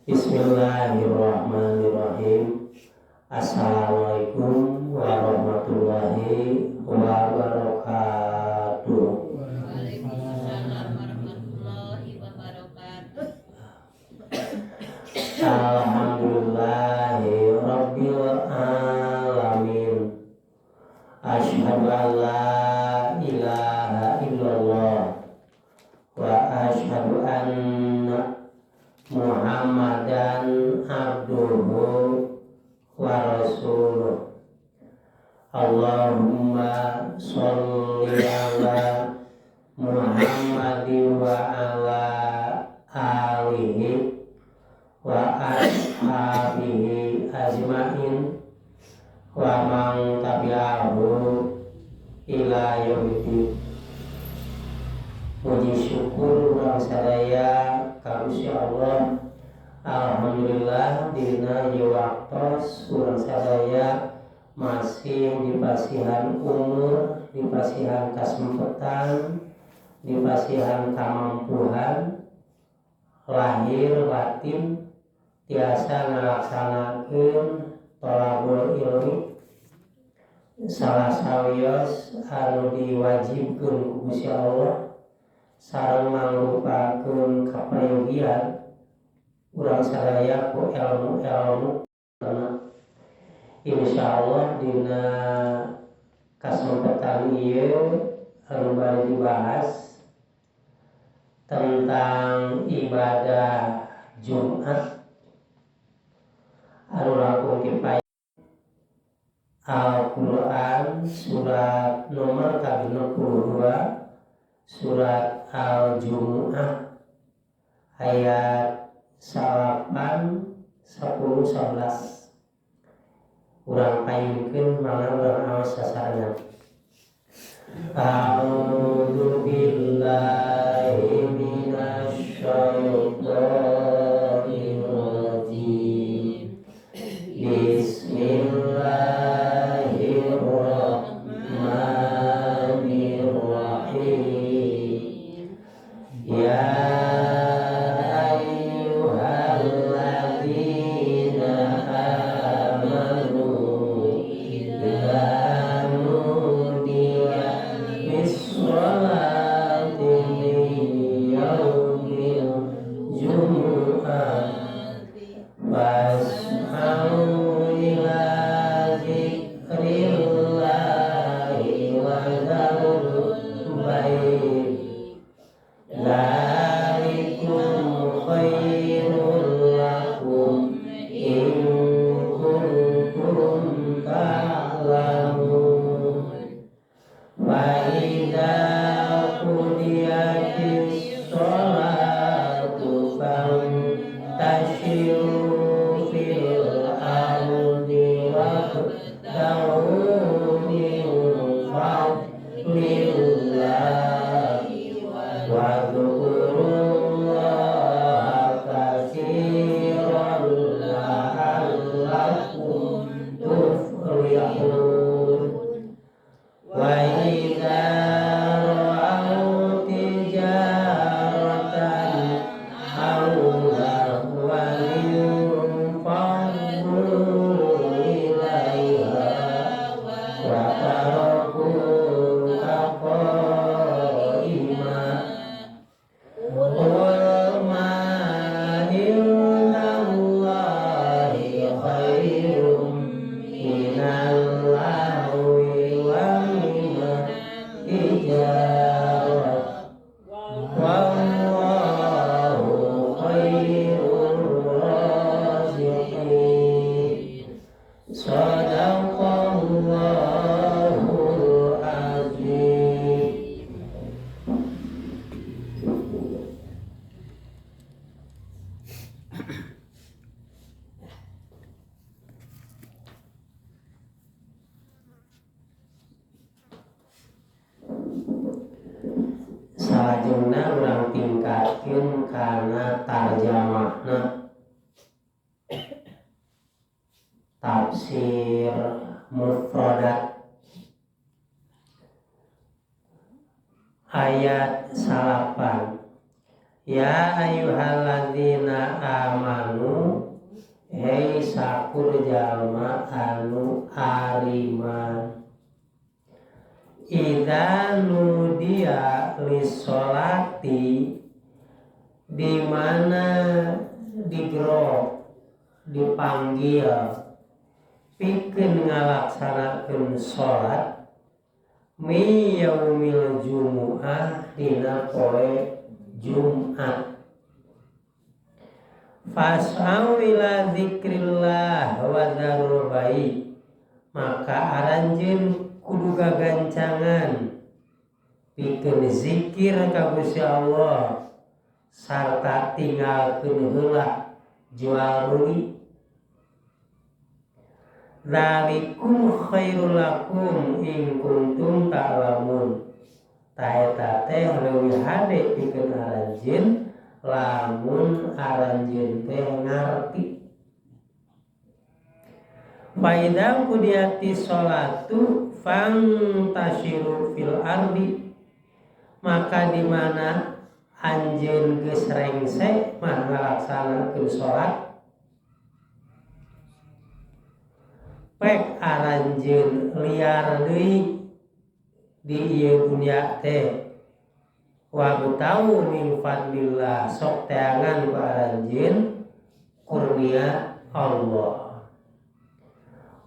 Bismillahirrahmanirrahim. Assalamualaikum warahmatullahi wabarakatuh. Waalaikumsalam warahmatullahi wabarakatuh. Alhamdulillahi rabbil alamin. Asyhadu an la ilaha illallah wa asyhadu anna Muhammadan abduhu wa rasuluh. Allahumma sholli ala Muhammadin wa ala alihi wa ashabihi ajmain wa man tabi'ahu ila yaumil. Puji syukur urang sadaya ka Gusti Allah. Alhamdulillah dina ieu waktos urang sadaya masih dipasihan umur, dipasihan kasempetan, dipasihan kamampuan lahir batin tiasa ngalaksanakeun thalabul ilmi salah sawios anu diwajibkeun ku Gusti Allah sareng mangrupakeun kaprayogian urang sadaya ku ilmu-ilmu. Insyaallah dina kasempatan ieu anu bari dibahas tentang ibadah Jumat anu langkung kipai Al-Quran surat nomor 62 surat Al-Jumu'ah ayat 8, 10, 11. Urang payunkeun mangga urang aos sasarengan. A'udzu billahi minasy syaithanir rajim. Bismillahirrahmanirrahim. Ya ayyuhalladzina amanu idza nudiya lis-sholati min yaumil jumu'ati fas'au ila dzikrillahi wa dzarul bait. Dzalikum khairul lakum in kuntum ta'lamun. Fa idza qudiyatis sholatu fantashiru fil ardi wabtaghu min fadlillahi wadhkurullaha katsiran la'allakum tuflihun. Wa idza ra'aw tijaratan aw lahwan infaddu ilaiha wa tarakuka qa'ima. Qul ma indallahi khairum minal lahwi wa minal tijarah wallahu khairur raziqin. Shadaqallahul azim. Salajengna urang tingkatkeun kana tarjamahna. Tafsir mufradat ayat 8 Ya ayyuhalladzina amanu hei sakur jalma anu ariman idza nudiya lis-sholati di mana digrok dipanggil pikeun ngalaksanakeun salat mi yaumil jumu'ah dina poe Jumat fas'au ila dzikrillah wa dzarul bai maka aranjeun kudu gagancangan pikeun zikir ka Gusti Allah sarta tinggalkeun heula jual beli dzalikum khairul lakum in kuntum ta'lamun taeta teh leuwih hade pikeun aranjeun lamun aranjeun teh ngarti. Faidang kudiyati sholatu fangtashiru fil ardi maka di mana anjeun geus rengse mah ngalaksanakeun sholat pek aranjeun liar deui di ieu dunya teh wa betahu min fadlillah sok teangan ku aranjeun kurnia Allah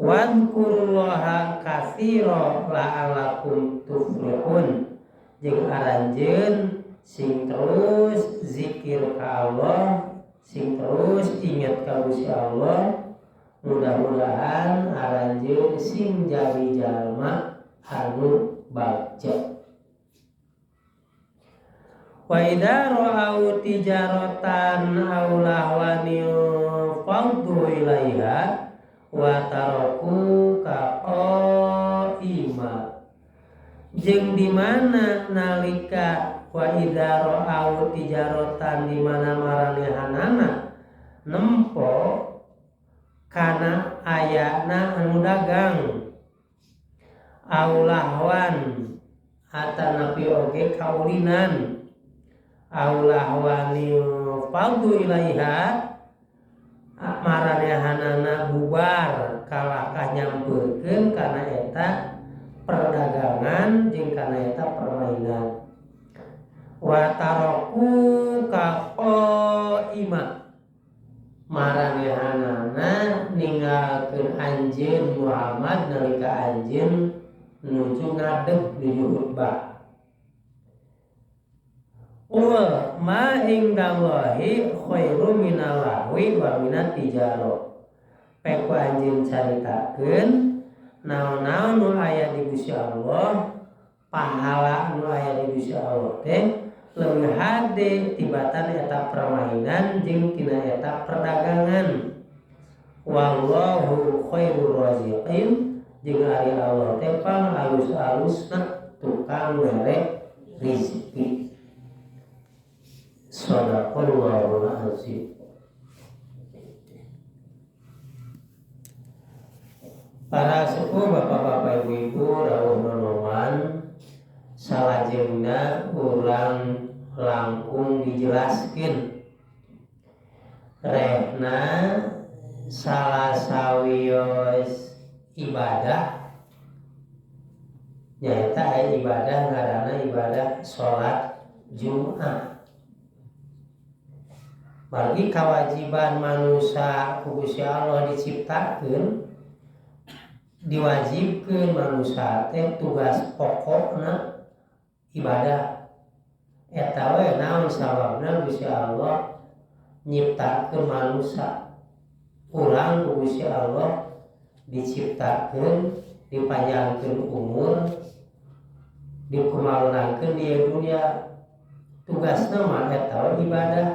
wadkurullaha katsira la'allakum tuflihun jeung aranjeun sing terus zikir ka Allah sing terus ingat ka Gusti Allah mudah-mudahan aranjeun sing jadi jalma anu bagja. Wa idza ra'au tijaratan aw lahwan faddu ilaiha wa tarakuka qaima jeung di mana nalika wa idza ra'au tijaratan di mana maranehanana nempo kana ayana anu dagang aw lahwan atanapi oge kaulinan aw lahwani faddu ilaiha maranehanana bubar kalakah nyampeurkeun kana eta perdagangan jeung kana eta permainan wa taraku ka qaima maranehanana ninggalkeun anjeun Muhammad nalika anjeun nuju ngadeg di khutbah Qul ma indallahi khairu minal lahwi wa minat tijaro. Peku anjeun caritakeun naon-naon nu aya di Gusti Allah, pahala nu aya di Gusti Allah teh leuwih hade tibatan eta permainan jeung tina eta perdagangan. Wallahu khairur raziqin jeung ari Allah teh alus-alusna tukang mere rezeki. Shadaqallahul azim. Para sepuh bapak-bapak ibu-ibu rawuh nonoman salajengna urang langkung dijelaskeun rehna salah sawios ibadah nyaeta ibadah ngaranna ibadah salat Jumat. Bagi kewajiban manusia ku Gusti Allah diciptakeun diwajibkeun manusia teh tugas pokokna ibadah eta we naon sababna Gusti Allah nyiptakeun manusia urang ku Gusti Allah diciptakeun dipanjangkeun umur dikumalunakeun di dunia tugasna mah eta ibadah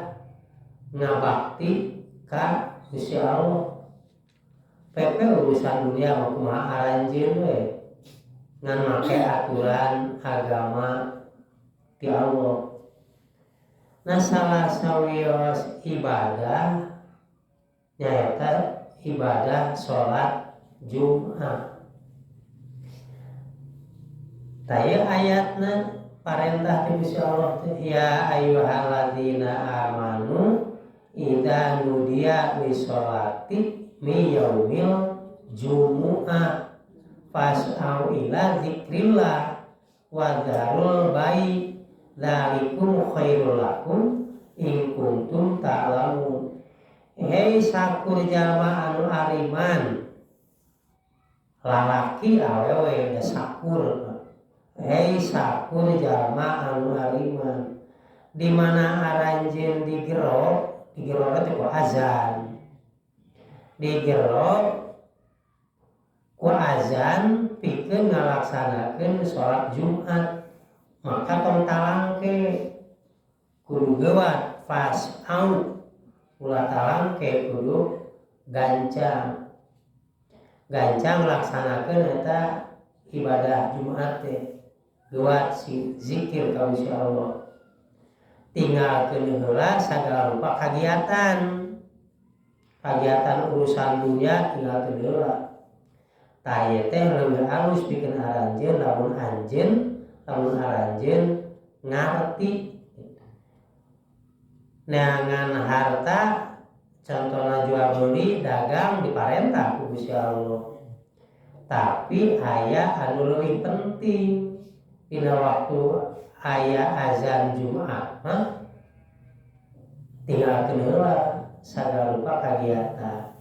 ngabakti ka Gusti Allah. Pepe urusan dunia mah kumaha aranjeun we ngan make aturan agama ti Allah. Nah salah sawios ibadah nyaeta ibadah salat Jumat. Taya ayatna Parentah ti Gusti Allah teh ya ayyuhalladzina amanu idza nudiya lisholati mi yaumil jumu'ah fas'au ila dzikrillah wa dzarul bai dzalikum khairul lakum in kuntum ta'lamun. Hei sakur jalma anu ariman lalaki awewe da sakur. Hei sakur jalma anu ariman di mana aranjeun digero teh ku azan digero ku azan pikeun ngalaksanakeun salat Jumat maka tong talangke kudu gewat fas out ulah talangke kudu gancang laksanakeun eta ibadah Jumat teh gewat si zikir ka Gusti Allah tinggalkeun heula sagala rupa kagiatan urusan dunia tinggalkeun heula tah ieu teh leuwih alus pikeun aranjeun lamun aranjeun ngarti neangan harta contohna jual beli dagang diparentah ku Gusti Allah tapi aya anu leuwih penting dina waktu aya azan Jumat tinggalkeun heula sagala rupa kagiatan.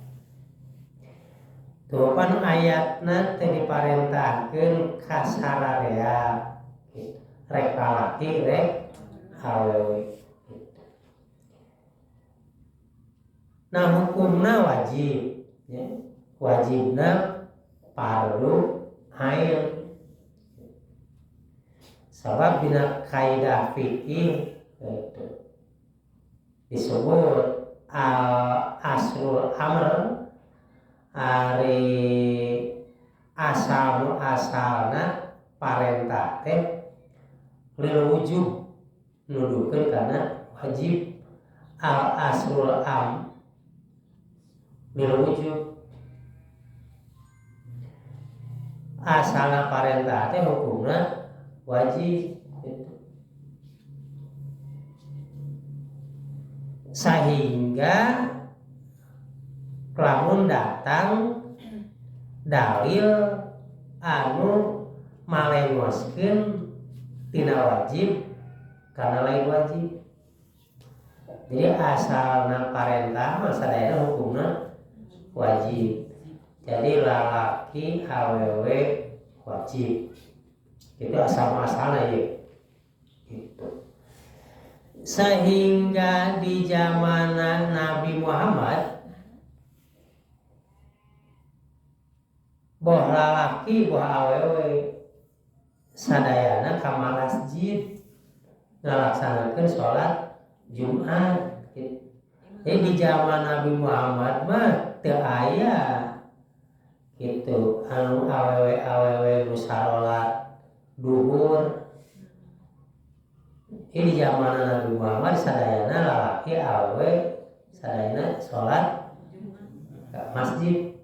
Tuh pan ayatna teu diparentahkeun kasararea rek lalaki rek awewe. Nah hukumna wajib ya. Wajibna fardu ain. Sabab dina kaidah fikih itu disebut asrul amr ari asalna parentah teh lil wujub nuduhkeun kana wajib asrul am lil wujub asalna parentah teh hukumna wajib itu. Sehingga lamun datang dalil anu malengoskeun tina wajib kana lain wajib. Jadi asalna parentah mah sadayana hukumna wajib. Jadi lalaki awewe wajib. Itu asal-asalnya ya gitu. Sehingga di zaman Nabi Muhammad boh lalaki boh awewe sadayana ka masjid ngalaksanakeun salat Jumat gitu. Jadi di zaman Nabi Muhammad mah teu aya gitu anu awewe nu salat duhur. Ini zaman Nabi Muhammad sadayana lalaki awewe sadayana sholat masjid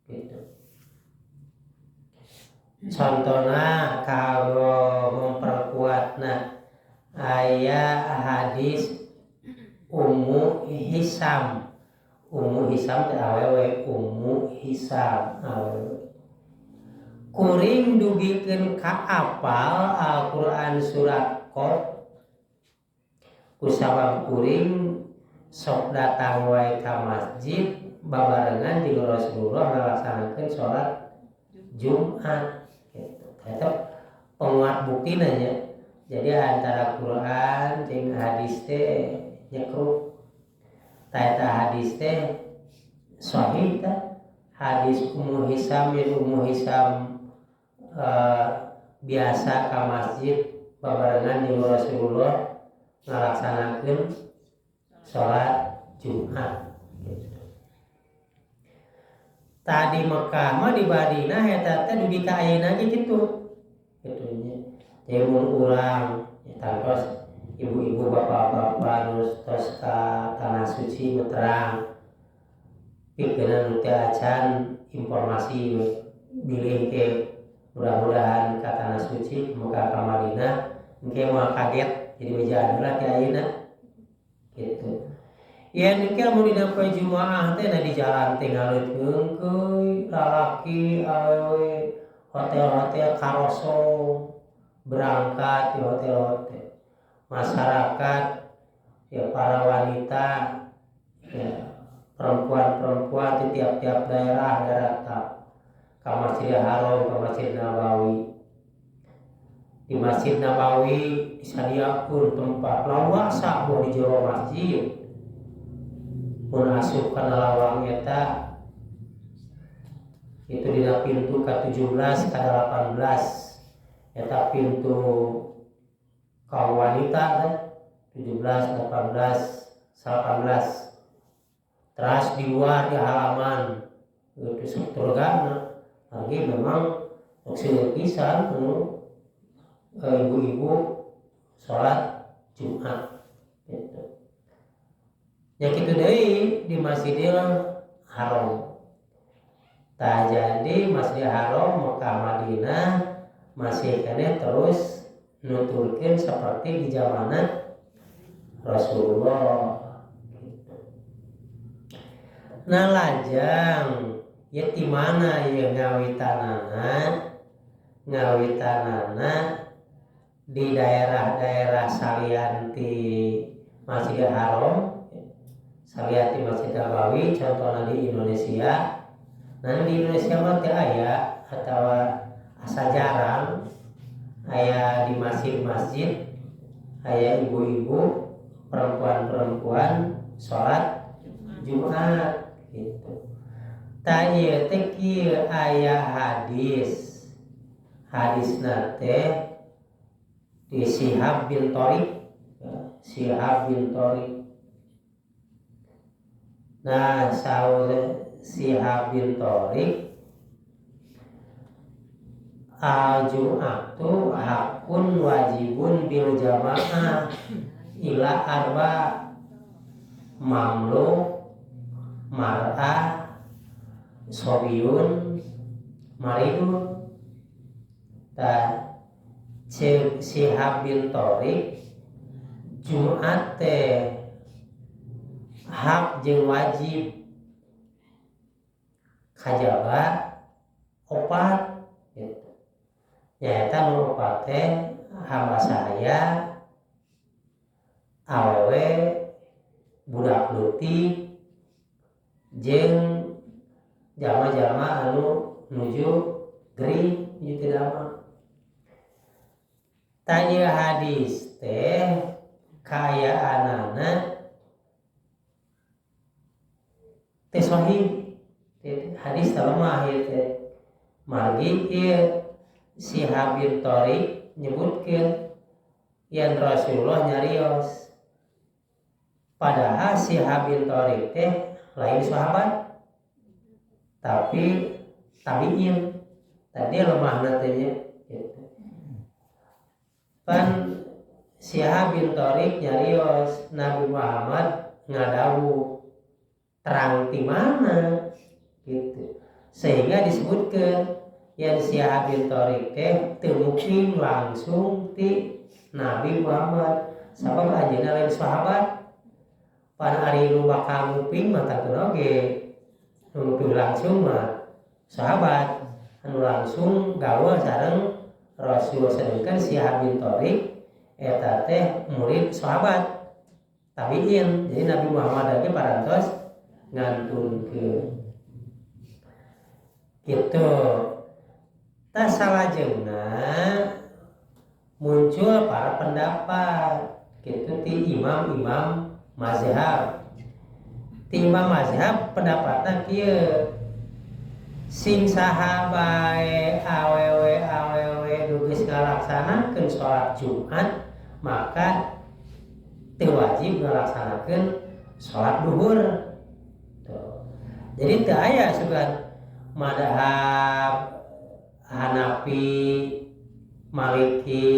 gitu. Contohna kalau memperkuatna aya hadis Ummu Hisam teh awewe Ummu Hisam awewe kuring dugikeun ka apal Al-Qur'an surat Qaf kusabab kuring sok datang wae ka masjid babarengan jeung Rasulullah ngalaksanakeun salat Jumat gitu. Eta penguat buktina nya. Jadi antara Quran jeung hadis teh nyekruk. Ta eta hadis teh sahih ta. Hadis Ummu Hisam biasa ka masjid babarengan jeung Rasulullah ngalaksanakeun salat Jumat gitu. Tadi Mekah mah di Madinah eta teh dugi ka ayeuna ge kitu. Kitu nya. Teh mun urang tantos ibu-ibu bapak-bapak tos ka tanah suci meterang pikeun teh acan informasi bilih ke mudah-mudahan ka tanah suci Mekah ka Madinah engke mau kaget jadi meja adalah ti ayeuna gitu. Ya engke mun dina poe Jumaah teh di jalan teh ngaleutkeun keuy lalaki awewe hotel-hotel karoso berangkat di hotel-hotel. Masyarakat ya para wanita ya perempuan-perempuan di tiap-tiap daerah datang ke Masjidil Haram, ke Masjid Nabawi. Di Masjid Nabawi disadiakeun tempat lawasa mau di jero masjid. Mun asup kana lawang eta itu dina pintu ke-17 ke-18 eta pintu kaum wanita teh 17, 18, 19. Terus di luar di halaman itu surgana lagi memang maksudnya pisan ibu-ibu sholat Jumat gitu. Ya kitu deui di Masjidil Haram. Tah jadi Masjidil Haram Mekah Madinah masih kene terus nuturkeun seperti di zamanan Rasulullah. Nah lajang ya di mana ya ngawitanana di daerah-daerah salian ti Masjidil Haram, salian ti Masjid Nabawi, contohnya di Indonesia. Nah di Indonesia mah teu aya atawa asa jarang aya di masjid-masjid aya ibu-ibu perempuan-perempuan sholat Jumat gitu. Tanya teh kieu aya hadisna teh di Syihab bin Thoriq. Nah saur Syihab bin Thoriq al-Jum'atu hakun wajibun bil jamaah ila arba mamluk mar'ah sobiyun maridun. Dan Syihab bin Thoriq Jumat teh hak jeung wajib kajaba opat gitu. Nyaeta nu opat teh hamba saya awewe budak leutik jeung jalma-jalma anu nuju gering ieu teh dama. Tanya hadis teh kaayaanana teh sahih. Hadis teh lemah ieu teh. Margi ieu Syihab bin Thoriq nyebutkeun yen Rasulullah nyarios. Padahal Syihab bin Thoriq teh lain sahabat tapi tabi'in. Tadi lemahna teh nya gitu. Pan Syihab bin Thoriq nyarios Nabi Muhammad ngadawuh terang ti mana gitu. Sehingga disebutkeun yang Syihab bin Thoriq teh teu mungkin langsung ti Nabi Muhammad sabab anjeunna lain sahabat. Pan ari nu bakal nguping mah tah oge nu nguping langsung mah sahabat anu langsung gaul sareng Rasul. Sedangkan Syihab bin Thoriq eta teh murid sahabat tabi'in. Jadi Nabi Muhammad ge parantos ngantunkeun gitu. Tah salajengna muncul para pendapat gitu ti imam-imam mazhab. Ti imam mazhab pendapatna kieu sing saha bae awewe nu geus ngalaksanakeun salat Jumat maka teu wajib ngalaksanakeun salat duhur. Jadi teu aya sugan madhab Hanafi, Maliki,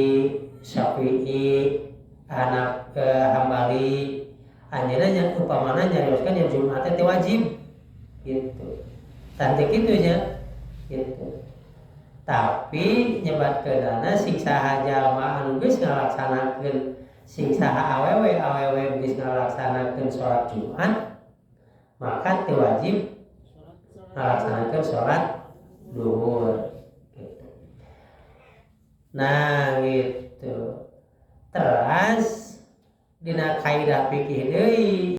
Syafi'i, Hambali anjeunna nya upamana nyarioskeun yang Jumat teh wajib gitu. Tante kitu nya gitu. tapi nyebatkeunana sing saha jalma anu geus ngalaksanakeun sing saha awewe geus ngalaksanakeun salat Jumat maka teu wajib ngalaksanakeun salat duhur gitu. Nah gitu. Terus dina kaidah fikih deui